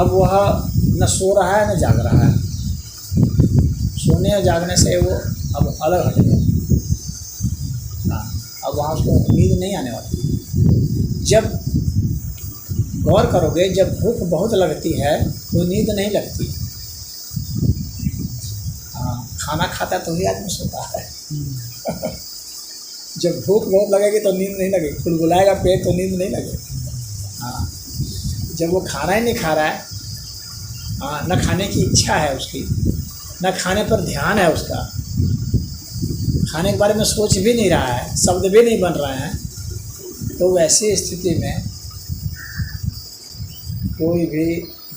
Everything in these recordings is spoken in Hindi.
अब वह न सो रहा है न जाग रहा है। सोने और जागने से वो अब अलग हट गया। हाँ, अब वहाँ उसको नींद नहीं आने वाली। जब गौर करोगे, जब भूख बहुत लगती है तो नींद नहीं लगती। हाँ, खाना खाता तो ही आदमी सोता है। जब भूख बहुत लगेगी तो नींद नहीं लगेगी, बुलबुलाएगा पेट तो नींद नहीं लगेगी। हाँ, जब वो खाना ही नहीं खा रहा है, हाँ, न खाने की इच्छा है उसकी, न खाने पर ध्यान है उसका, खाने के बारे में सोच भी नहीं रहा है, शब्द भी नहीं बन रहे हैं, तो वैसी स्थिति में कोई भी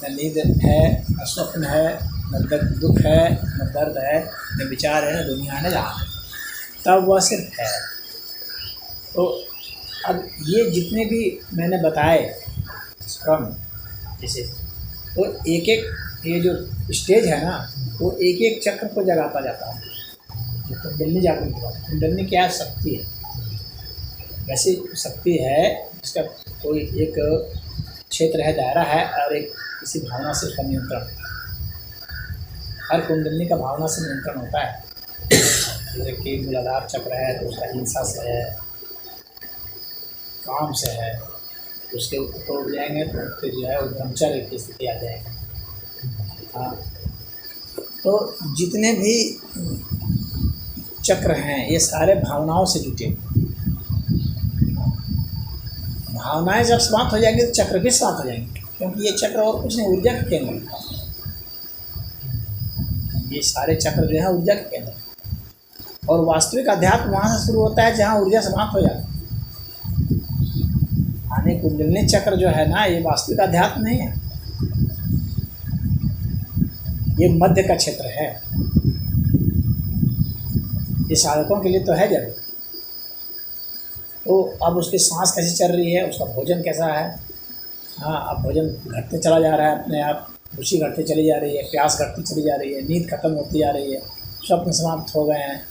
न नींद है, न स्वप्न है, न दुख है, न दर्द है, न विचार है, न दुनिया है, न जहाँ है, तब वह सिर्फ है। तो अब ये जितने भी मैंने बताए क्रम, जैसे तो एक एक ये जो स्टेज है ना, वो एक एक चक्र को जगाता जाता है। जो कुंडलिनी जागृत की बात, कुंडलिनी क्या शक्ति है, वैसी शक्ति है जिसका कोई एक क्षेत्र है, दायरा है, और एक किसी भावना से उसका नियंत्रण। हर कुंडलिनी का भावना से नियंत्रण होता है। जैसे कि मूलाधार चक्र है तो उसका हिंसा से है, काम से है, उसके ऊपर उठ जाएंगे तो फिर जो है वो ब्रह्मचर्य की स्थिति आ जाएगी। हाँ, तो जितने भी चक्र हैं ये सारे भावनाओं से जुटे। भावनाएं जब समाप्त हो जाएंगी तो चक्र भी समाप्त हो जाएंगे, क्योंकि ये चक्र और कुछ नहीं, ऊर्जा के केंद्र है। ये सारे चक्र जो है ऊर्जा के केंद्र, और वास्तविक अध्यात्म वहाँ से शुरू होता है जहाँ ऊर्जा समाप्त हो जाती है। यानी कुंडलिनी चक्र जो है ना, ये वास्तविक अध्यात्म नहीं है, ये मध्य का क्षेत्र है। ये साधकों के लिए तो है जरूर। तो अब उसकी सांस कैसी चल रही है, उसका भोजन कैसा है। हाँ, अब भोजन घटते चला जा रहा है अपने आप, रुचि घटती चली जा रही है, प्यास घटती चली जा रही है, नींद खत्म होती जा रही है, स्वप्न समाप्त हो गए हैं,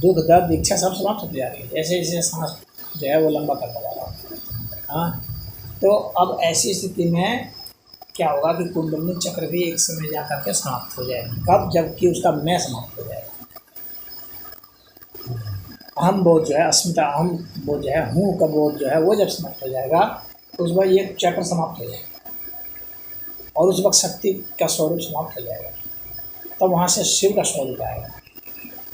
दुख दर्द इच्छा सब समाप्त होती जा रही है, जैसे जैसे सांस जो है वो लंबा करता जा रहा है। हाँ, तो अब ऐसी स्थिति में क्या होगा कि कुंडलिनी चक्र भी एक समय जा करके समाप्त हो जाएगा। कब? जबकि उसका मैं समाप्त हो जाएगा। अहम बोध जो है, अस्मिता अहम बोध जो है, हूँ का बोध जो है, वो जब समाप्त हो जाएगा तो उस वक्त ये चक्र समाप्त हो जाएगा, और उस वक्त शक्ति का स्वरूप समाप्त हो जाएगा। तब वहाँ से शिव का स्वरूप आएगा।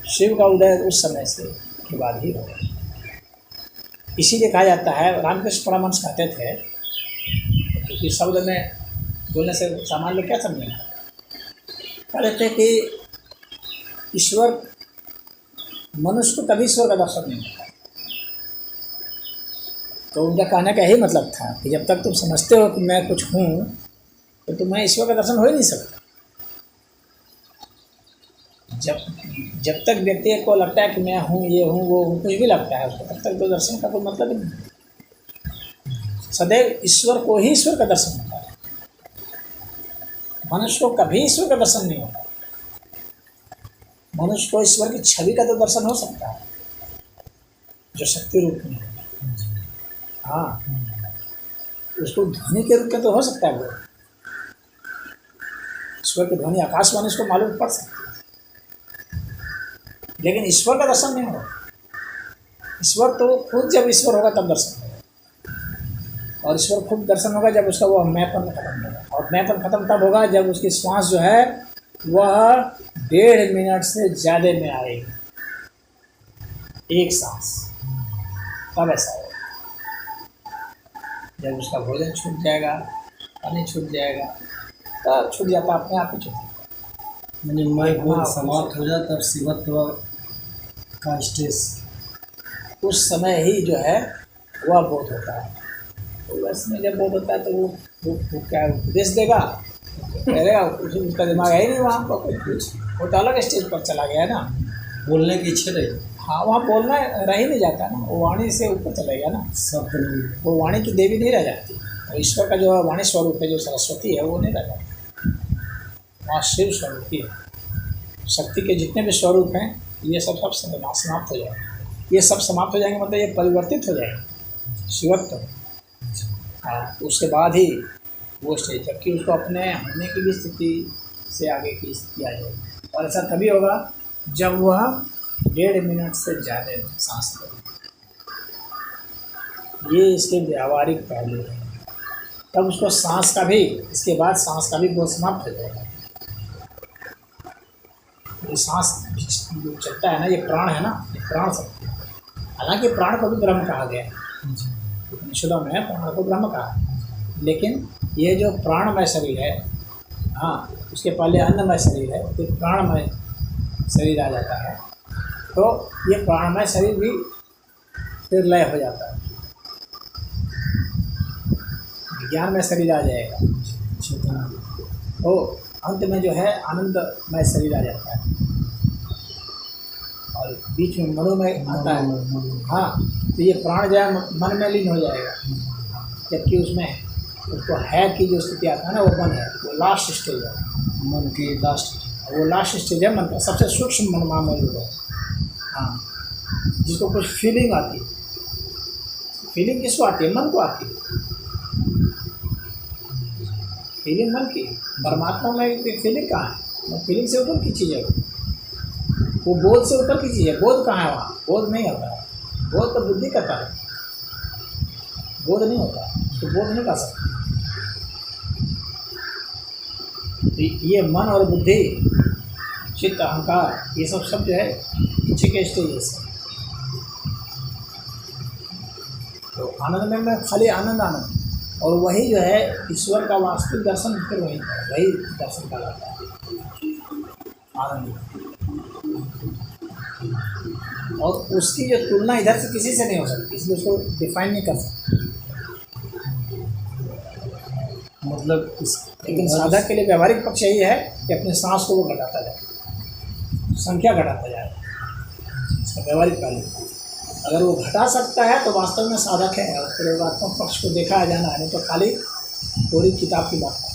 शिव का उदय उस समय से के बाद ही होगा। इसीलिए कहा जाता है, रामकृष्ण परमहंस कहते थे, क्योंकि शब्द में बोलने से सामान्य लोग क्या समझेंगे, कहते थे कि ईश्वर, मनुष्य को कभी ईश्वर का दर्शन नहीं होता। तो उनका कहने का यही मतलब था कि जब तक तुम समझते हो कि मैं कुछ हूँ तो तुम्हें ईश्वर का दर्शन हो ही नहीं सकता। जब तक व्यक्ति को लगता है कि मैं हूँ, ये हूँ, वो हूँ, कुछ भी लगता है उसको, तब तक तो दर्शन का कोई मतलब ही नहीं। सदैव ईश्वर को ही ईश्वर का दर्शन होता है, मनुष्य को कभी ईश्वर का दर्शन नहीं होता। मनुष्य को ईश्वर की छवि का तो दर्शन हो सकता है, जो शक्ति रूप में है। हाँ, उसको ध्वनि के रूप में तो हो सकता है। वो ईश्वर की ध्वनि आकाशवाणी उसको मालूम पड़ सकती है, लेकिन ईश्वर का दर्शन नहीं होगा। ईश्वर तो खुद जब ईश्वर होगा तब दर्शन होगा, और ईश्वर खुद दर्शन होगा जब उसका वो मैंपन खत्म होगा। और मैंपन खत्म तब होगा जब उसकी श्वास जो है वह 1.5 मिनट से ज़्यादा में आएगी, एक सांस, तब ऐसा होगा। जब उसका भोजन छूट जाएगा, पानी छूट जाएगा, तब छूट जाता, अपने आप ही छूट जाता। यानी मैं बोध समाप्त हो जाए तब शिवत्व का स्टेज उस समय ही जो है वह बोध होता है। तो वैसे जब बोध होता है तो वो क्या उपदेश देगा, कहेगा, उसका दिमाग है ही नहीं वहाँ पर कुछ, वो तो अलग स्टेज पर चला गया ना। बोलने की इच्छा नहीं, हाँ, वहाँ बोलना रह ही नहीं जाता ना, वो वाणी से ऊपर चला गया ना, शब्द नहीं, वो वाणी की देवी नहीं रह जाती। और ईश्वर का जो वाणी स्वरूप है, जो सरस्वती है, वो नहीं रह जाती, वहाँ शिव स्वरूप ही है। शक्ति के जितने भी स्वरूप हैं ये सब समाप्त हो जाएंगे। ये सब समाप्त हो जाएंगे मतलब ये परिवर्तित हो जाएंगे शिवत्व। हाँ, उसके बाद ही वो स्टेज, जबकि उसको अपने होने की भी स्थिति से आगे की स्थिति आ जाएगी। और ऐसा तभी होगा जब वह 1.5 मिनट से ज़्यादा सांस ले। ये इसके व्यावहारिक पहलू हैं। तब उसको सांस का भी, इसके बाद सांस का भी बोध समाप्त हो जाएगा। ये सांस जो चलता है ना, ये प्राण है ना, ये प्राण शक्ति है। हालांकि प्राण को भी ब्रह्म कहा गया है, उपनिषदों में प्राण को ब्रह्म कहा है, लेकिन ये जो प्राणमय शरीर है, हाँ, उसके पहले अन्नमय शरीर है, फिर प्राणमय शरीर आ जाता है, तो ये प्राणमय शरीर भी फिर लय हो जाता है, विज्ञान में शरीर आ जाएगा, तो अंत में जो है आनंदमय शरीर आ जाता है, और बीच में मनोमय आता है। हाँ, तो ये प्राण जो है मन में लीन हो जाएगा, जबकि उसमें उसको है की जो स्थिति आता है ना, वो मन है, वो लास्ट स्टेज है, मन की लास्ट, वो लास्ट स्टेज है मन का, सबसे सूक्ष्म मन मौजूद है। हाँ, जिसको कुछ फीलिंग आती है। फीलिंग किसको आती है? मन को आती है। फीलिंग मन की, परमात्मा में फीलिंग कहाँ है? फीलिंग से ऊपर की चीज़ है वो बोध से ऊपर की चीज़ है। बोध कहाँ है? वहाँ बोध नहीं होता है, बोध तो बुद्धि करता है, बोध नहीं होता, उसको बोध नहीं कर सकता। तो ये मन और बुद्धि, चित्त, अहंकार, ये सब जो है पीछे के स्टेजेस है। तो आनंद में खाली आनंद, और वही जो है ईश्वर का वास्तविक दर्शन, फिर वही दर्शन कहलाता है आनंद। और उसकी जो तुलना इधर से किसी से नहीं हो सकती, इसलिए उसको डिफाइन नहीं कर सकते। मतलब लेकिन साधक के लिए व्यवहारिक पक्ष यही है कि अपने सांस को वो घटाता जाए, संख्या घटाता जाए, इसका व्यवहारिक पहलू। अगर वो घटा सकता है तो वास्तव में साधक है, और प्रयोगात्मक पक्ष को देखा जाना है, नहीं तो खाली पूरी किताब की बात है।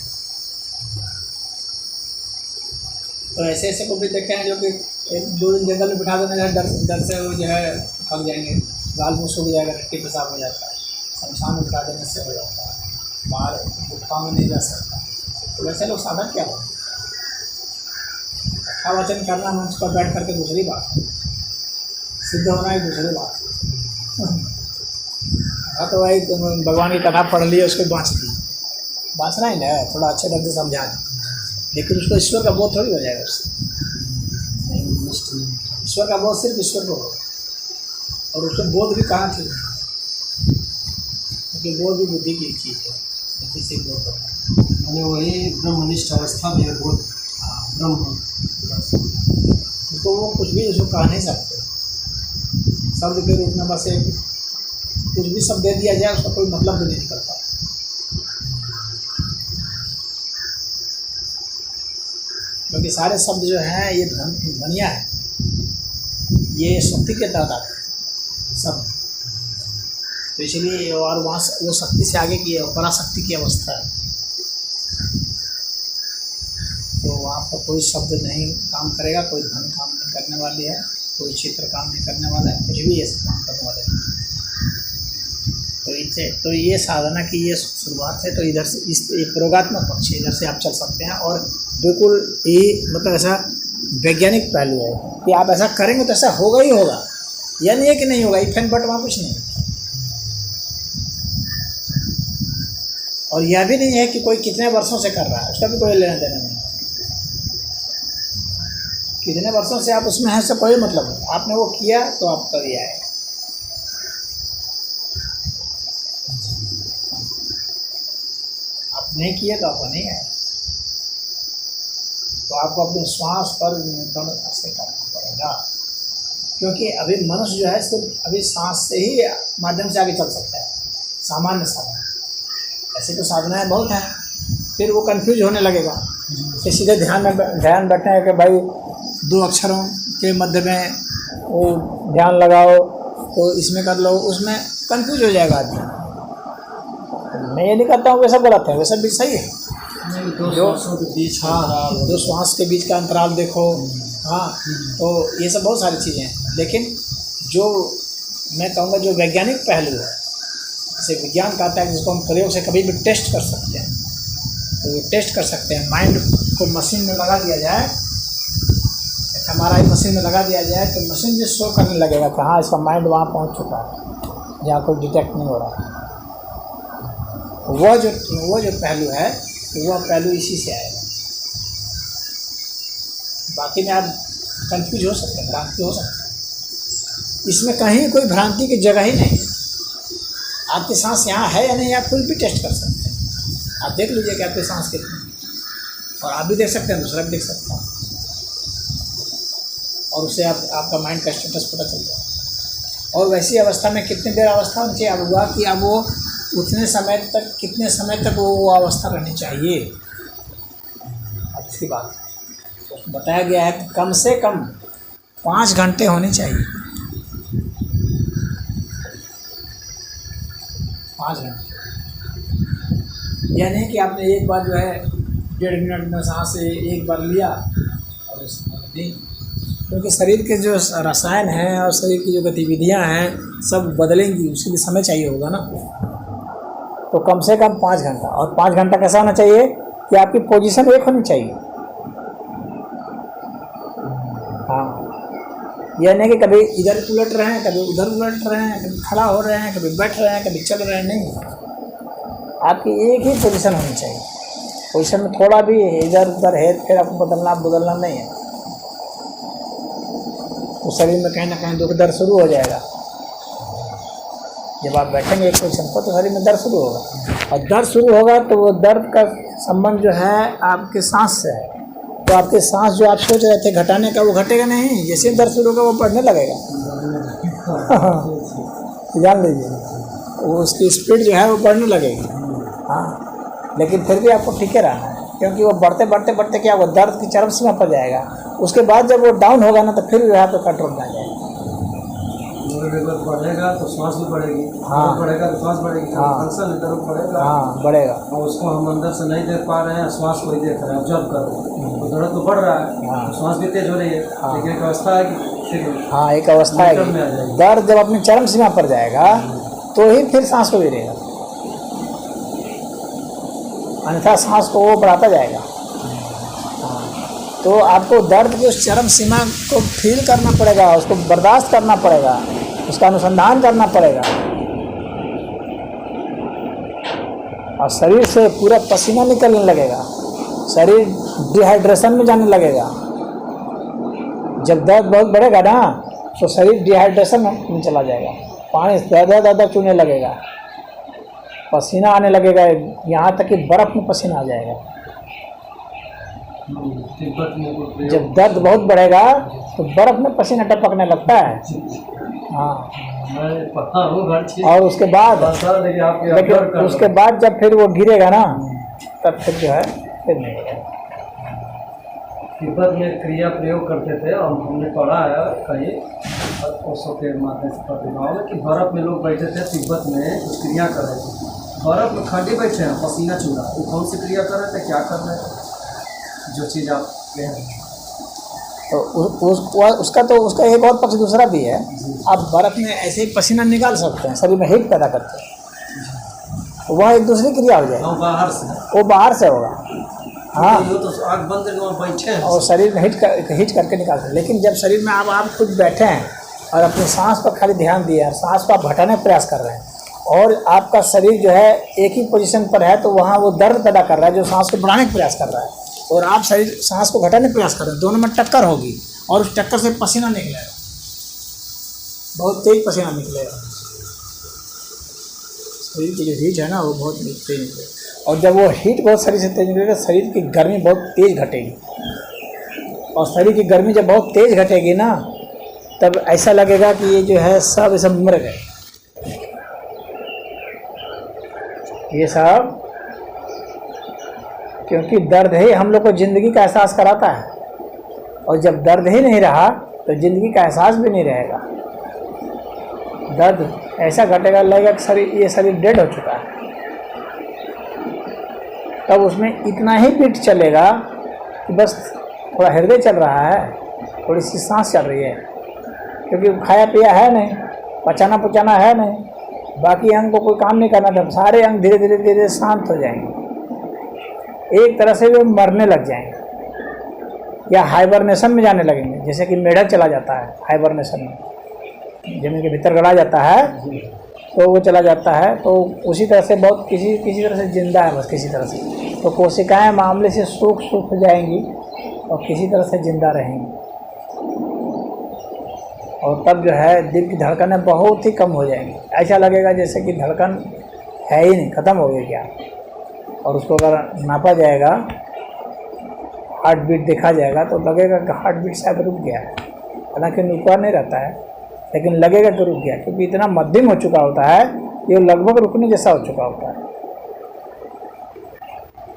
तो ऐसे ऐसे को भी देखे हैं जो कि 1-2 दिन जंगल में बिठा देने, डर से वो जो है थक जाएंगे, गाल मुँह सूख जाएगा, टट्टी पेशाब हो जाता है, शमशान में बिठा देने से हो जाता है, बाहर गुफा में नहीं जा सकता। तो वैसे लोग साधक क्या होते? कथा वचन करना मंच पर बैठ करके दूसरी बात है, सिद्ध होना एक दूसरी बात है। हाँ, तो वही भगवान की कथा पढ़ ली, उसको बाँच दी, बाँचना ही नहीं है, थोड़ा अच्छे ढंग से समझा दी, लेकिन उसको ईश्वर का बोध थोड़ी हो जाएगा उससे। ईश्वर का बोध सिर्फ ईश्वर को हो, और उसको बोध भी कहाँ थी? क्योंकि बोध भी बुद्धि की चीज़ है, बुद्धि से बोध होता है, यानी वही ब्रह्मनिष्ठ अवस्था भी है बोध। हाँ, ब्रह्म, तो वो कुछ भी उसको कह नहीं सकते, शब्द के रूप में बस एक कुछ भी शब्द दे दिया जाए, उसका कोई मतलब भी नहीं निकलता। क्योंकि सारे शब्द जो हैं ये ध्वनियाँ हैं, ये शक्ति के तहत आते हैं सब, तो इसलिए, और वहाँ वो शक्ति से आगे की पराशक्ति की अवस्था है, तो वहाँ पर कोई शब्द नहीं काम करेगा, कोई ध्वनि काम नहीं करने वाली है, कोई चित्र काम नहीं करने वाला है, कुछ भी ऐसे काम करने वाले हैं। तो ये साधना की ये शुरुआत है। तो इधर से इस एक प्रयोगात्मक पक्ष है, इधर से आप चल सकते हैं, और बिल्कुल ये मतलब ऐसा वैज्ञानिक पहलू है कि आप ऐसा करेंगे तो ऐसा होगा ही होगा, या नहीं है कि नहीं होगा, इफ एंड बट, वहाँ कुछ नहीं। और यह भी नहीं है कि कोई कितने वर्षों से कर रहा है, उसका भी कोई लेना देना नहीं। कितने वर्षों से आप उसमें हैं, सब कोई मतलब नहीं, आपने वो किया तो आपका भी आएगा। आप नहीं किए तो आपको नहीं आएगा। तो आपको अपने श्वास पर नियंत्रण ऐसे करना पड़ेगा, क्योंकि अभी मनुष्य जो है सिर्फ अभी सांस से ही माध्यम से आगे चल सकता है, सामान्य साधना। ऐसे तो साधनाएँ बहुत हैं, फिर वो कंफ्यूज होने लगेगा कि सीधे ध्यान बैठे हैं कि भाई 2 अक्षरों के मध्य में वो ध्यान लगाओ, तो इसमें कर लो, उसमें कंफ्यूज हो जाएगा आदमी। मैं ये नहीं कहता हूँ वैसा गलत है, वैसा भी सही है। जो बीच, हाँ, 2 श्वास के बीच का अंतराल देखो, हाँ, तो ये सब बहुत सारी चीज़ें हैं। लेकिन जो मैं कहूँगा जो वैज्ञानिक पहलू है, जैसे विज्ञान कहता है, जिसको हम प्रयोग से कभी भी टेस्ट कर सकते हैं, तो ये टेस्ट कर सकते हैं। माइंड को मशीन में लगा दिया जाए, MRI मशीन में लगा दिया जाए तो मशीन भी शो करने लगेगा कि हाँ इसका माइंड वहाँ पहुँच चुका है जहाँ कोई डिटेक्ट नहीं हो रहा। वो जो पहलू है वह पहलू इसी से आएगा। बाकी में आप कंफ्यूज हो सकते हैं, भ्रांति हो सकती है। इसमें कहीं कोई भ्रांति की जगह ही नहीं है। आपकी सांस यहाँ है या नहीं, आप कोई भी टेस्ट कर सकते हैं। आप देख लीजिए कि आपकी सांस कितनी है, और आप भी देख सकते हैं, दूसरा भी देख सकता है, और उससे आपका माइंड का स्टेटस पता चल जाए। और वैसी अवस्था में कितनी देर अवस्था होनी चाहिए, अब हुआ कि अब वो उतने समय तक, कितने समय तक वो अवस्था रहनी चाहिए, अच्छी बात तो बताया गया है कि कम से कम 5 घंटे होनी चाहिए। 5 घंटे, यह नहीं कि आपने एक बार जो है 1.5 मिनट में सांस एक बार लिया और नहीं, क्योंकि शरीर के जो रसायन हैं और शरीर की जो गतिविधियां हैं सब बदलेंगी, उसके लिए समय चाहिए होगा ना। तो कम से कम 5 घंटा, और 5 घंटा कैसा होना चाहिए कि आपकी पोजीशन एक होनी चाहिए। हाँ, यह नहीं कि कभी इधर उलट रहे हैं, कभी उधर उलट रहे हैं, कभी खड़ा हो रहे हैं, कभी बैठ रहे हैं, कभी चल रहे हैं, नहीं। आपकी एक ही पोजीशन होनी चाहिए। पोजीशन में थोड़ा भी इधर उधर हेर फेर आपको बदलना नहीं है, तो शरीर में कहीं ना कहीं दुख दर्द शुरू हो जाएगा। जब आप बैठेंगे एक पोजीशन पर तो शरीर में दर्द शुरू होगा, और दर्द शुरू होगा तो वो दर्द का संबंध जो है आपके सांस से है। तो आपके सांस जो आप सोच रहे थे घटाने का, वो घटेगा नहीं। जैसे दर्द शुरू होगा वो बढ़ने लगेगा। जान लीजिए, वो उसकी स्पीड जो है वो बढ़ने लगेगी। हाँ, लेकिन फिर भी आपको ठीक है रहना है, क्योंकि वो बढ़ते बढ़ते बढ़ते क्या वो दर्द की चरम सीमा पर जाएगा। उसके बाद जब वो डाउन होगा ना तो फिर यहाँ पे कंट्रोल में आ जाएगा। बढ़ेगा तो सांस भी बढ़ेगी, हाँ बढ़ेगा तो सांस बढ़ेगी, हाँ फंक्शन इधर बढ़ेगा, हाँ बढ़ेगा। और उसको हम अंदर से नहीं देख पा रहे हैं, श्वास को ही देख रहे हैं, ऑब्जर्व कर रहे हैं। तो दर्द तो बढ़ रहा है, हाँ। तो श्वास भी तेज हो रही है, हाँ। लेकिन एक अवस्था है कि फिर हाँ, एक अवस्था है नियंत्रण में आ जाएगी। दर्द जब अपनी चरम सीमा पर जाएगा तो ही फिर सांस को गिरेगा, अन्यथा सांस को वो बढ़ाता जाएगा। तो आपको दर्द की उस चरम सीमा को फील करना पड़ेगा, उसको बर्दाश्त करना पड़ेगा, उसका अनुसंधान करना पड़ेगा। और शरीर से पूरा पसीना निकलने लगेगा, शरीर डिहाइड्रेशन में जाने लगेगा। जब दर्द बहुत बढ़ेगा ना तो शरीर डिहाइड्रेशन में चला जाएगा, पानी ज़्यादा चूने लगेगा, पसीना आने लगेगा, यहाँ तक कि बर्फ़ में पसीना आ जाएगा। जब दर्द बहुत बढ़ेगा तो बर्फ़ में पसीना टपकने लगता है। हाँ, और उसके बाद लेकिन उसके बाद जब फिर वो गिरेगा ना तब फिर जो है फिर नहीं गिरेगा। तिब्बत में क्रिया प्रयोग करते थे, और हमने पढ़ा है कहीं ओशो के माध्यम से प्रतिभाओं में कि बर्फ़ में लोग बैठे थे तिब्बत में, कुछ क्रिया कर रहे थे, बर्फ़ में खड़े बैठे हैं, पसीना चू रहा, वो कौन सी क्रिया कर रहे थे, क्या कर रहे थे, जो चीज़ आप कह रहे हैं। तो उसका एक और पक्ष दूसरा भी है। आप बर्फ़ में ऐसे ही पसीना निकाल सकते हैं, शरीर में हीट पैदा करते हैं, वह एक दूसरी क्रिया हो जाएगी। वो बाहर से होगा। हाँ, तो आँख बंद करके वहाँ बैठे हैं और शरीर में हीट करके निकाल सकते हैं। लेकिन जब शरीर में आप खुद बैठे हैं और अपनी सांस पर खाली ध्यान दिए हैं, सांस को आप घटाने का प्रयास कर रहे हैं, और आपका शरीर जो है एक ही पोजीशन पर है, तो वहाँ वो दर्द पैदा कर रहा है जो सांस को बढ़ाने का प्रयास कर रहा है, और आप शरीर सांस को घटाने का प्रयास कर रहे हैं। दोनों में टक्कर होगी और उस टक्कर से पसीना निकलेगा, बहुत तेज पसीना निकलेगा। शरीर की जो हीट है ना वो बहुत तेज निकलेगा, और जब वो हीट बहुत शरीर से तेज निकलेगा, शरीर की गर्मी बहुत तेज घटेगी, और शरीर की गर्मी जब बहुत तेज घटेगी ना तब ऐसा लगेगा कि ये जो है सब मर गए, ये सब, क्योंकि दर्द ही हम लोग को ज़िंदगी का एहसास कराता है, और जब दर्द ही नहीं रहा तो ज़िंदगी का एहसास भी नहीं रहेगा। दर्द ऐसा घटेगा, लगेगा कि ये शरीर डेड हो चुका है। तब उसमें इतना ही बीट चलेगा कि बस थोड़ा हृदय चल रहा है, थोड़ी सी सांस चल रही है, क्योंकि खाया पिया है नहीं, पचाना पुचाना है नहीं, बाकी अंग को कोई काम नहीं करना था, सारे अंग धीरे धीरे धीरे शांत हो जाएंगे। एक तरह से वे मरने लग जाएंगे या हाइबरनेशन में जाने लगेंगे। जैसे कि मेढक चला जाता है हाइबरनेशन में, जमीन के भीतर गड़ा जाता है तो वो चला जाता है, तो उसी तरह से बहुत किसी तरह से जिंदा है, बस किसी तरह से। तो कोशिकाएं मामले से सूख जाएंगी और किसी तरह से जिंदा रहेंगी, और तब जो है दिल की धड़कनें बहुत ही कम हो जाएंगी। ऐसा लगेगा जैसे कि धड़कन है ही नहीं, ख़त्म हो गई क्या। और उसको अगर नापा जाएगा, हार्ट बीट देखा जाएगा, तो लगेगा कि हार्ट बीट शायद रुक गया है, हालांकि रुका नहीं रहता है, लेकिन लगेगा कि रुक गया, क्योंकि इतना मध्यम हो चुका होता है ये लगभग रुकने जैसा हो चुका होता है,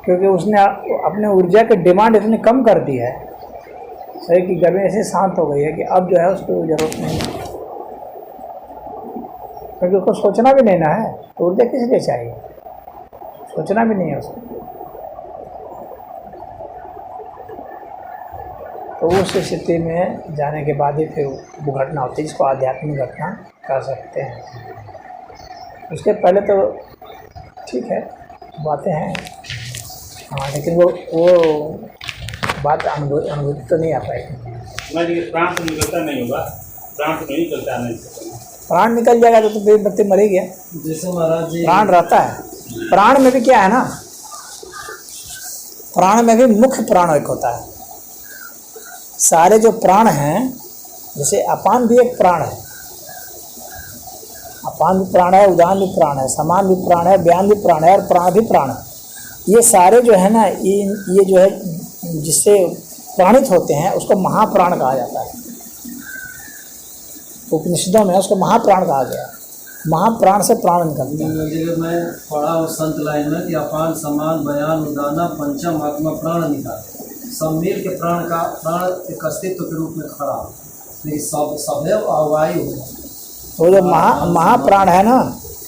क्योंकि उसने अपने ऊर्जा की डिमांड इतनी कम कर दी है, शरीर की गर्मी ऐसे शांत हो गई है कि अब जो है उसको ज़रूरत नहीं है, क्योंकि उसको सोचना भी नहीं ना है। तो ऊर्जा किस लिए चाहिए, सोचना भी नहीं है उसको। तो उस स्थिति में जाने के बाद ही फिर वो घटना होती है, जिसको आध्यात्मिक घटना कह सकते हैं। उसके पहले तो ठीक है बातें हैं, हाँ, लेकिन वो बात अनुभूति तो नहीं आ पाएगी। प्राण तो निकलता नहीं होगा, प्राण तो नहीं निकलता नहीं, प्राण निकल जाएगा तो व्यक्ति मर ही गया। जैसे महाराज जी प्राण रहता है, प्राण में भी क्या है ना, प्राण में भी मुख्य प्राण एक होता है। सारे जो प्राण हैं, जैसे अपान भी एक प्राण है, अपान भी प्राण है, उदान भी प्राण है, समान भी प्राण है, व्यान भी प्राण है और प्राण भी प्राण है। ये सारे जो है ना, ये जो है जिससे प्राणित होते हैं उसको महाप्राण कहा जाता है। उपनिषदों में उसको महाप्राण कहा गया। महाप्राण से प्राण निकलते हैं। जगह मैं पढ़ा हूँ संत लाइन में कि अपान समान बयान उदाना पंचम आत्मा प्राण निकाले, सब मिल के प्राण एक अस्तित्व के रूप में खड़ा, लेकिन सदैव अवायु है। तो जो महाप्राण है ना,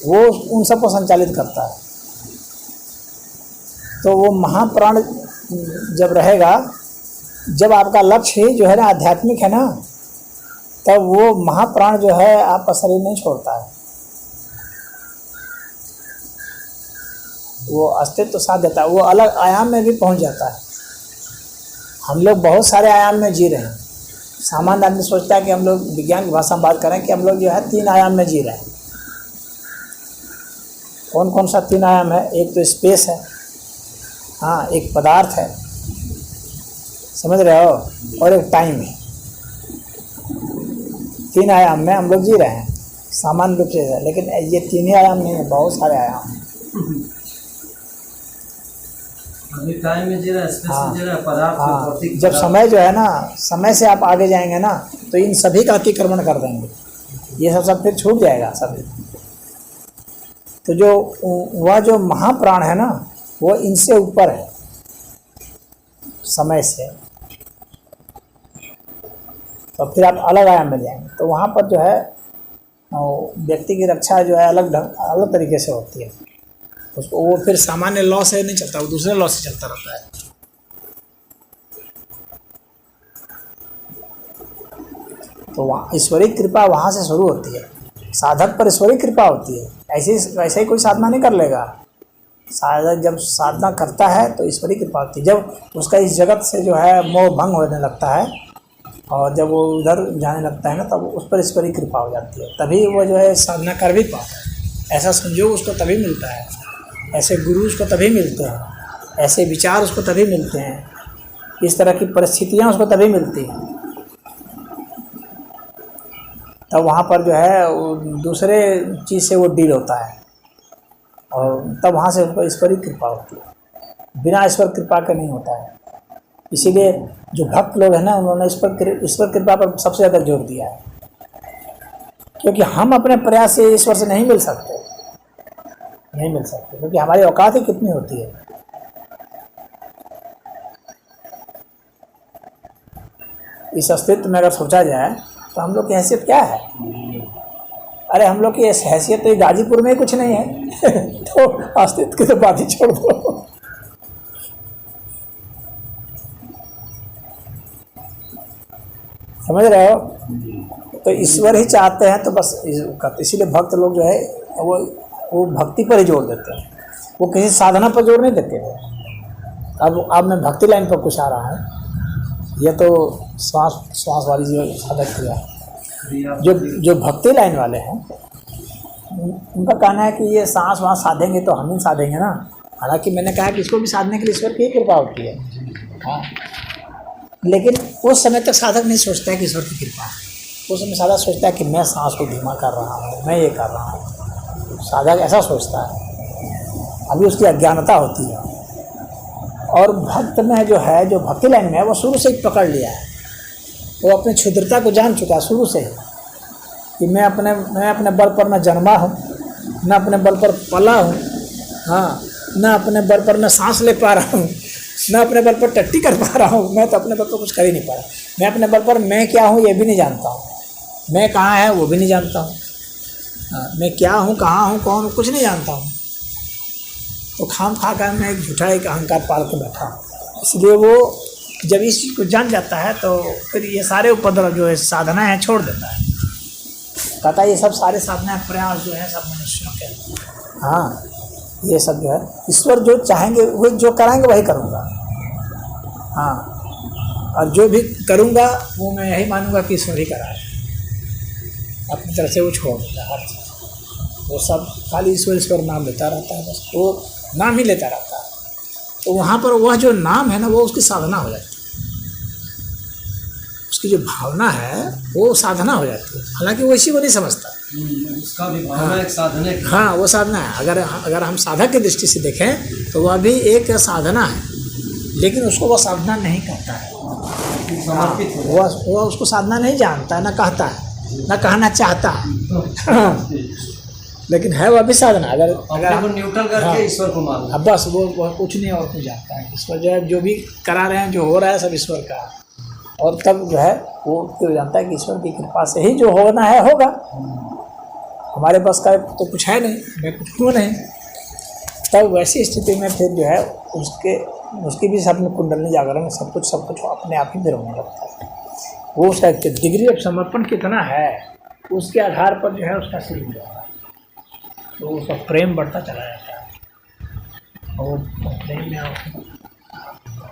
वो उन सबको संचालित करता है। तो वो महाप्राण जब रहेगा, जब आपका लक्ष्य ही जो है ना आध्यात्मिक है ना, तब वो महाप्राण जो है आपका शरीर नहीं छोड़ता है, वो अस्तित्व साथ देता है, वो अलग आयाम में भी पहुंच जाता है। हम लोग बहुत सारे आयाम में जी रहे हैं। सामान्य आदमी सोचता है कि हम लोग विज्ञान की भाषा में बात करें कि हम लोग जो है 3 आयाम में जी रहे हैं। कौन कौन सा 3 आयाम है? एक तो स्पेस है, हाँ, एक पदार्थ है, समझ रहे हो, और एक टाइम है। 3 आयाम में हम लोग जी रहे हैं सामान्य रूप से, लेकिन ये 3 ही आयाम नहीं है, बहुत सारे आयाम हैं। अभी टाइम में जी रहा है, स्पेस में जी रहा है, पदार्थ में, भौतिक जब समय जो है ना, समय से आप आगे जाएंगे ना, तो इन सभी का अतिक्रमण कर देंगे, ये सब फिर छूट जाएगा सभी। तो जो वह जो महाप्राण है ना, वो इनसे ऊपर है समय से, तो फिर आप अलग आयाम में जाएंगे। तो वहाँ पर जो है व्यक्ति की रक्षा जो है अलग तरीके से होती है। उसको वो फिर सामान्य लॉ से नहीं चलता, वो दूसरे लॉ से चलता रहता है। तो वहाँ ईश्वरीय कृपा वहाँ से शुरू होती है, साधक पर ईश्वरीय कृपा होती है। ऐसे ही कोई साधना नहीं कर लेगा। साधक जब साधना करता है तो ईश्वरीय कृपा होती है। जब उसका इस जगत से जो है मोह भंग होने लगता है और जब वो उधर जाने लगता है ना, तब उस पर ईश्वरीय कृपा हो जाती है, तभी वो जो है साधना कर भी पाता है। ऐसा संयोग उसको तभी मिलता है, ऐसे गुरु उसको तभी मिलते हैं, ऐसे विचार उसको तभी मिलते हैं, इस तरह की परिस्थितियाँ उसको तभी मिलती हैं। तब वहाँ पर जो है वो दूसरे चीज़ से वो डील होता है, और तब वहाँ से उसको ईश्वरीय कृपा होती है। बिना ईश्वर कृपा के नहीं होता है। इसीलिए जो भक्त लोग हैं ना, उन्होंने ईश्वर कृपा पर सबसे ज़्यादा जोर दिया है, क्योंकि हम अपने प्रयास से ईश्वर से नहीं मिल सकते, क्योंकि हमारी औकात ही कितनी होती है। इस अस्तित्व में अगर सोचा जाए तो हम लोग की हैसियत क्या है? अरे हम लोग की हैसियत तो गाजीपुर में कुछ नहीं है तो अस्तित्व की तो बात ही छोड़ दो। समझ रहे हो? तो ईश्वर ही चाहते हैं, तो बस इसीलिए भक्त लोग जो है वो भक्ति पर ही जोर देते हैं, वो किसी साधना पर जोर नहीं देते हैं। अब मैं भक्ति लाइन पर कुछ आ रहा है। ये तो श्वास वाली जो साधक क्रिया, जो भक्ति लाइन वाले हैं उनका कहना है कि ये सांस वास साधेंगे तो हम ही साधेंगे ना। हालांकि मैंने कहा कि इसको भी साधने के लिए ईश्वर की ही कृपा होती है। हाँ, लेकिन उस समय तक साधक नहीं सोचता है कि ईश्वर की कृपा है। उस समय साधक सोचता है कि मैं सांस को धीमा कर रहा हूँ, मैं ये कर रहा हूँ। साधक ऐसा सोचता है, अभी उसकी अज्ञानता होती है। और भक्त में जो है, जो भक्ति लाइन में है, वो शुरू से ही पकड़ लिया है। वो अपनी क्षुद्रता को जान चुका है शुरू से ही कि मैं अपने बल पर न जन्मा हूँ, न अपने बल पर पला हूँ, हाँ, न अपने बल पर न सांस ले पा रहा हूँ, न अपने बल पर टट्टी कर पा रहा हूँ। मैं तो अपने बल पर कुछ कर ही नहीं पा रहा। मैं अपने बल पर मैं क्या हूँ ये भी नहीं जानता हूँ, मैं कहाँ है वो भी नहीं जानता हूँ, हाँ, मैं क्या हूँ, कहाँ हूँ, कौन हूँ, कुछ नहीं जानता हूँ। तो खाम खा कर मैं एक झूठा एक अहंकार पाल के बैठा हूँ। इसलिए वो जब इस चीज़ को जान जाता है तो फिर ये सारे उपद्रव जो है साधना है छोड़ देता है। कहता है ये सब सारे साधना प्रयास जो है सब मनुष्यों के, हाँ, ये सब जो है ईश्वर जो चाहेंगे वो जो कराएंगे वही करूँगा। हाँ, और जो भी करूँगा वो मैं यही मानूंगा कि ईश्वर ही कराए। अपनी तरफ से वो छोड़ देता है हर चीज़। वो सब खाली ईश्वर नाम लेता रहता है, बस वो नाम ही लेता रहता है। तो वहाँ पर वह जो नाम है ना, वो उसकी साधना हो जाती है। उसकी जो भावना है वो साधना हो जाती है। हालांकि वो इसी को नहीं समझता। उसका भी भावना एक साधना है। हाँ, वो साधना है। अगर हम साधक की दृष्टि से देखें तो वह भी एक साधना है, लेकिन उसको वह साधना नहीं कहता है। वो उसको साधना नहीं जानता है, ना कहता है, ना कहना चाहता है। लेकिन है वह भी साधना। अगर हम न्यूट्रल करके ईश्वर को मान, अब बस वो कुछ नहीं और कुछ जानता है। ईश्वर जो है, जो भी करा रहे हैं, जो हो रहा है, सब ईश्वर का है। और तब जो है वो क्यों जानता है कि ईश्वर की कृपा से ही जो होना है होगा। हमारे पास का तो कुछ है नहीं, मैं कुछ क्यों नहीं। तब वैसी स्थिति में फिर जो है उसकी भी सब में कुंडली जागरण सब कुछ अपने आप ही में होने लगता है। वो उसका डिग्री ऑफ समर्पण कितना है उसके आधार पर जो है उसका सिर हो जाता है। तो उसका प्रेम बढ़ता चला जाता है और प्रेम में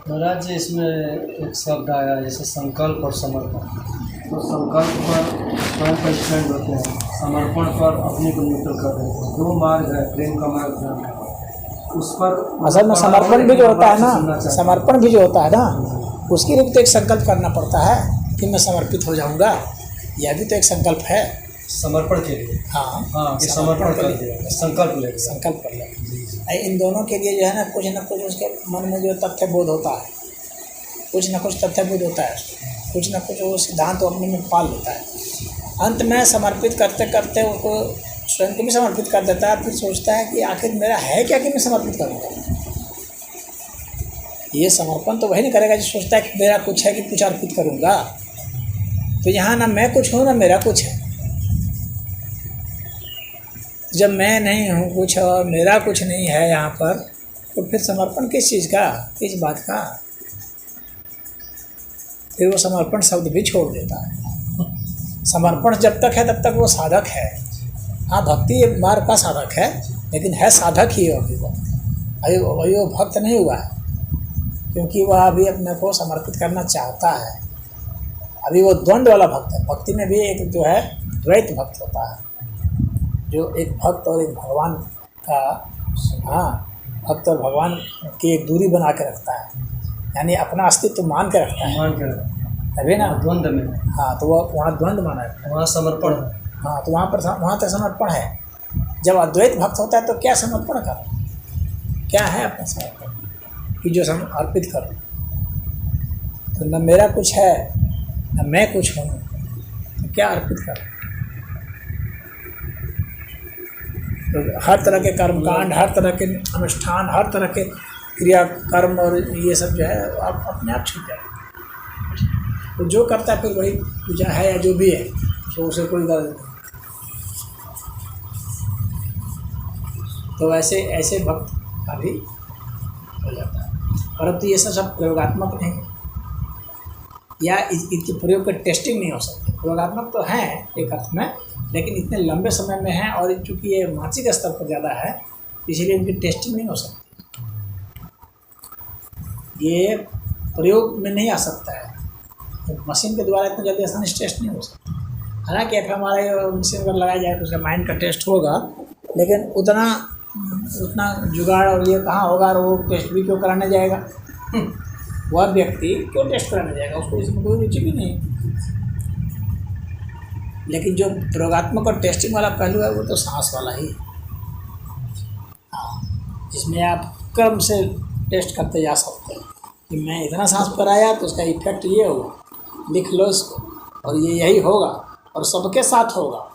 महाराज जी इसमें एक शब्द आया जैसे संकल्प और समर्पण। तो संकल्प पर स्वयं पर स्टैंड होते हैं, समर्पण पर अपने को न्यूट्रल कर देते हैं। दो मार्ग है, प्रेम का मार्ग है। उस पर असल में समर्पण भी जो होता है ना, समर्पण भी जो होता है ना, उसके लिए तो एक संकल्प करना पड़ता है कि मैं समर्पित हो जाऊंगा। यह भी तो एक संकल्प है समर्पण के लिए। हाँ, कि समर्पण कर दिया, संकल्प ले संकल्प कर लिया। इन दोनों के लिए जो है ना कुछ उसके मन में जो तथ्य बोध होता है, कुछ ना कुछ तथ्य बोध होता है, कुछ ना कुछ वो सिद्धांत तो अपने में पाल लेता है। अंत में समर्पित करते करते उसको स्वयं को भी समर्पित कर देता है। फिर सोचता है कि आखिर मेरा है क्या कि मैं समर्पित करूँगा। ये समर्पण तो वही नहीं करेगा जो सोचता है कि मेरा कुछ है कि कुछ अर्पित करूँगा। तो यहाँ ना मैं कुछ हूँ ना मेरा कुछ है। जब मैं नहीं हूँ कुछ और मेरा कुछ नहीं है यहाँ पर, तो फिर समर्पण किस चीज़ का, किस बात का। फिर वो समर्पण शब्द भी छोड़ देता है। समर्पण जब तक है तब तक वो साधक है। हाँ, भक्ति मार्ग का साधक है, लेकिन है साधक ही अभी वो भक्त नहीं हुआ है, क्योंकि वह अभी अपने को समर्पित करना चाहता है। अभी वो द्वंद्व वाला भक्त है। भक्ति में भी एक जो है द्वैत भक्त होता है, जो एक भक्त और एक भगवान का, हाँ, भक्त और भगवान की एक दूरी बना के रखता है, यानी अपना अस्तित्व मान के रखता है। तभी ना द्वंद्व में। हाँ, तो वह वहाँ द्वंद्व माना है, वहाँ समर्पण है। हाँ, तो वहाँ तक समर्पण है। जब अद्वैत भक्त होता है तो क्या समर्पण कर, क्या है अपना समर्पण कि जो अर्पित करो। तो न मेरा कुछ है न मैं कुछ हूँ, तो क्या अर्पित करो। तो हर तरह के कर्मकांड, हर तरह के अनुष्ठान, हर तरह के क्रिया कर्म और ये सब जो है आप अपने आप छूट जाए। तो जो करता है फिर वही पूजा है या जो भी है, तो उसे कोई गलत नहीं। तो ऐसे भक्त का भी हो जाता है। परंतु ये सब प्रयोगात्मक नहीं है, या इसके प्रयोग का टेस्टिंग नहीं हो सकती। प्रयोगात्मक तो है एक अर्थ में, लेकिन इतने लंबे समय में है और चूँकि ये मानसिक स्तर पर ज़्यादा है, इसलिए इनकी टेस्टिंग नहीं हो सकती। ये प्रयोग में नहीं आ सकता है। तो मशीन के द्वारा इतना जल्दी आसानी से टेस्ट नहीं हो सकता। हालांकि एफएमआरआई मशीन अगर लगाया जाए तो उसका माइंड का टेस्ट होगा, लेकिन उतना जुगाड़ और ये कहाँ होगा, और वो टेस्ट भी क्यों कराने जाएगा? वह व्यक्ति क्यों टेस्ट कराने जाएगा? उसको इसमें कोई रुचि भी नहीं। लेकिन जो प्रयोगात्मक और टेस्टिंग वाला पहलू है वो तो सांस वाला ही है। हाँ, इसमें आप क्रम से टेस्ट करते जा सकते हैं कि मैं इतना सांस पर आया तो उसका इफेक्ट ये होगा, लिख लो इसको, और ये यही होगा, और सबके साथ होगा।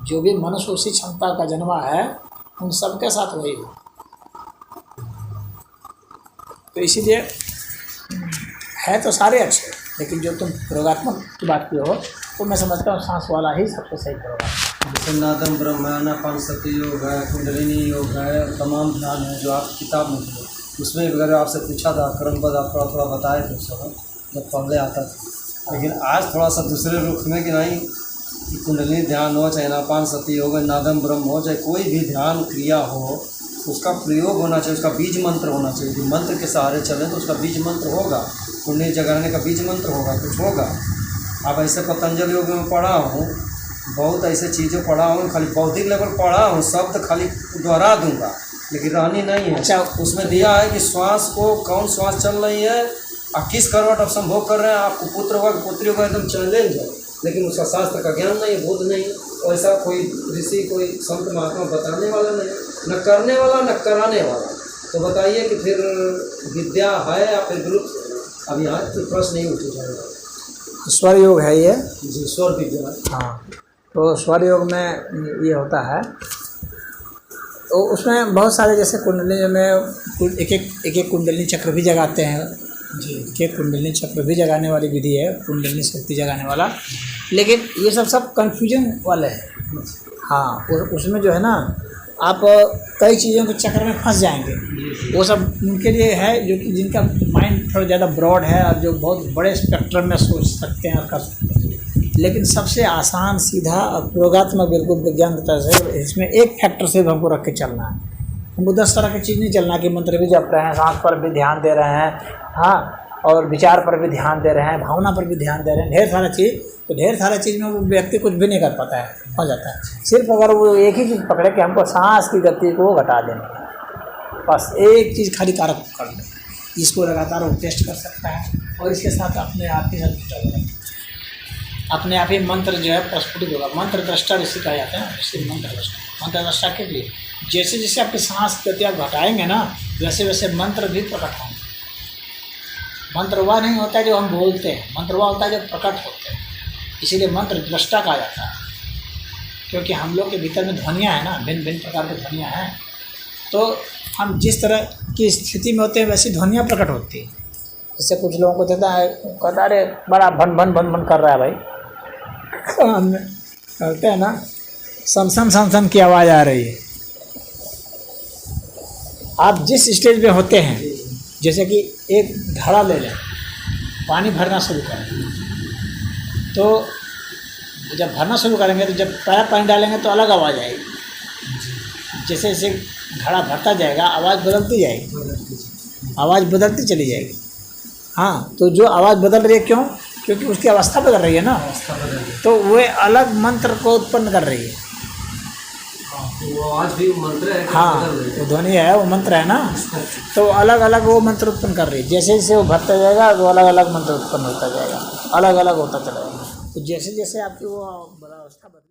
जो भी मनुष्य उसी क्षमता का जन्मा है उन सबके साथ वही हो। तो इसीलिए है तो सारे अच्छे, लेकिन जो तुम प्रयोगात्मक की बात की हो तो मैं समझता हूँ सांस वाला ही सबसे सही प्रोग्राम। जैसे नादम ब्रह्म है, आनापानसति योग है, कुंडलिनी योग है, तमाम ध्यान है जो आप किताब में थे, उसमें अगर आपसे पूछा था क्रमबद्ध आप थोड़ा थोड़ा बताए थे उस समय जब पहले आता था। लेकिन आज थोड़ा सा दूसरे रुख में कि नहीं, कुंडलिनी ध्यान हो, चाहे आनापानसति हो, नादम ब्रह्म हो, चाहे कोई भी ध्यान क्रिया हो, उसका प्रयोग होना चाहिए, उसका बीज मंत्र होना चाहिए। यदि मंत्र के सहारे चले तो उसका बीज मंत्र होगा, कुंडली जगाने का बीज मंत्र होगा, कुछ होगा। अब ऐसे पतंजलि योग में पढ़ा हूँ, बहुत ऐसे चीज़ें पढ़ा हूँ, खाली बौद्धिक लेवल पढ़ा हूँ, शब्द खाली दोहरा दूंगा लेकिन रहनी नहीं है। अच्छा, उसमें दिया है कि श्वास को कौन श्वास चल रही है और किस करवट आप संभोग कर रहे हैं, आपको पुत्र होगा कि पुत्री होगा, एकदम चैलेंज है। लेकिन उसका शास्त्र का ज्ञान नहीं, बोध नहीं, ऐसा कोई ऋषि कोई संत महात्मा बताने वाला नहीं, न करने वाला न कराने वाला। तो बताइए कि फिर विद्या है या फिर विलुप्त? अब यहाँ कोई प्रश्न नहीं उठ जाएगा। स्वर योग है ये जी, स्वर विद्या। हाँ, तो स्वर योग में ये होता है, तो उसमें बहुत सारे जैसे कुंडली में एक एक कुंडली चक्र भी जगाते हैं जी, एक कुंडली चक्र भी जगाने वाली विधि है, कुंडली शक्ति जगाने वाला। लेकिन ये सब कन्फ्यूजन वाले हैं। हाँ, उसमें जो है ना, आप कई चीज़ों के चक्कर में फंस जाएंगे। वो सब उनके लिए है जो कि जिनका माइंड थोड़ा ज़्यादा ब्रॉड है और जो बहुत बड़े स्पेक्ट्रम में सोच सकते हैं और कर सकते हैं। लेकिन सबसे आसान, सीधा और प्रयोगात्मक बिल्कुल विज्ञान की तरह से इसमें एक फैक्टर से हमको रख के चलना है। हमको 10 तरह की चीज़ नहीं चलना कि मंत्र भी जप रहे हैं, सांस पर भी ध्यान दे रहे हैं, हाँ, और विचार पर भी ध्यान दे रहे हैं, भावना पर भी ध्यान दे रहे हैं, ढेर सारा चीज़। तो ढेर सारा चीज़ में वो व्यक्ति कुछ भी नहीं कर पाता है, हो जाता है। सिर्फ अगर वो एक ही चीज़ पकड़े कि हमको सांस की गति को घटा देना है, बस एक चीज़ खाली कारक पकड़ लें, इसको लगातार वो टेस्ट कर सकता है। और इसके साथ अपने आप ही अपने आप ही मंत्र जो है प्रस्फुटित होगा। मंत्र दृष्टा जिसे कहा जाता है, इससे मंत्र दृष्टा के लिए जैसे जैसे आपकी सांस की गति आप घटाएंगे ना, वैसे वैसे मंत्र भी प्रकट होंगे। मंत्र वह नहीं होता है जो हम बोलते हैं, मंत्र वह होता है जो प्रकट होते हैं। इसीलिए मंत्र दृष्टा कहा जाता है, क्योंकि हम लोग के भीतर में ध्वनियाँ हैं ना, भिन्न भिन्न प्रकार की ध्वनियाँ हैं। तो हम जिस तरह की स्थिति में होते हैं वैसी ध्वनियाँ प्रकट होती है। इससे कुछ लोगों को देता है, कहता अरे बड़ा भन भन भन भन कर रहा है भाई, हम कहते हैं ना सनसन सनसन की आवाज़ आ रही है। आप जिस स्टेज पे होते हैं, जैसे कि एक घड़ा ले लें, पानी भरना शुरू करें, तो जब भरना शुरू करेंगे तो जब पैर पानी डालेंगे तो अलग आवाज़ आएगी। जैसे जैसे घड़ा भरता जाएगा आवाज़ बदलती जाएगी, आवाज़ बदलती चली जाएगी। हाँ, तो जो आवाज़ बदल रही है क्यों? क्योंकि उसकी अवस्था बदल रही है ना, तो वह अलग मंत्र को उत्पन्न कर रही है। वो आज भी मंत्र है। हाँ, वो ध्वनि है, वो मंत्र है ना, तो अलग अलग वो मंत्र उत्पन्न कर रही है। जैसे जैसे वो भरता जाएगा तो अलग अलग मंत्र उत्पन्न होता जाएगा, अलग अलग होता चला जाएगा। तो जैसे जैसे आपकी वो अवस्था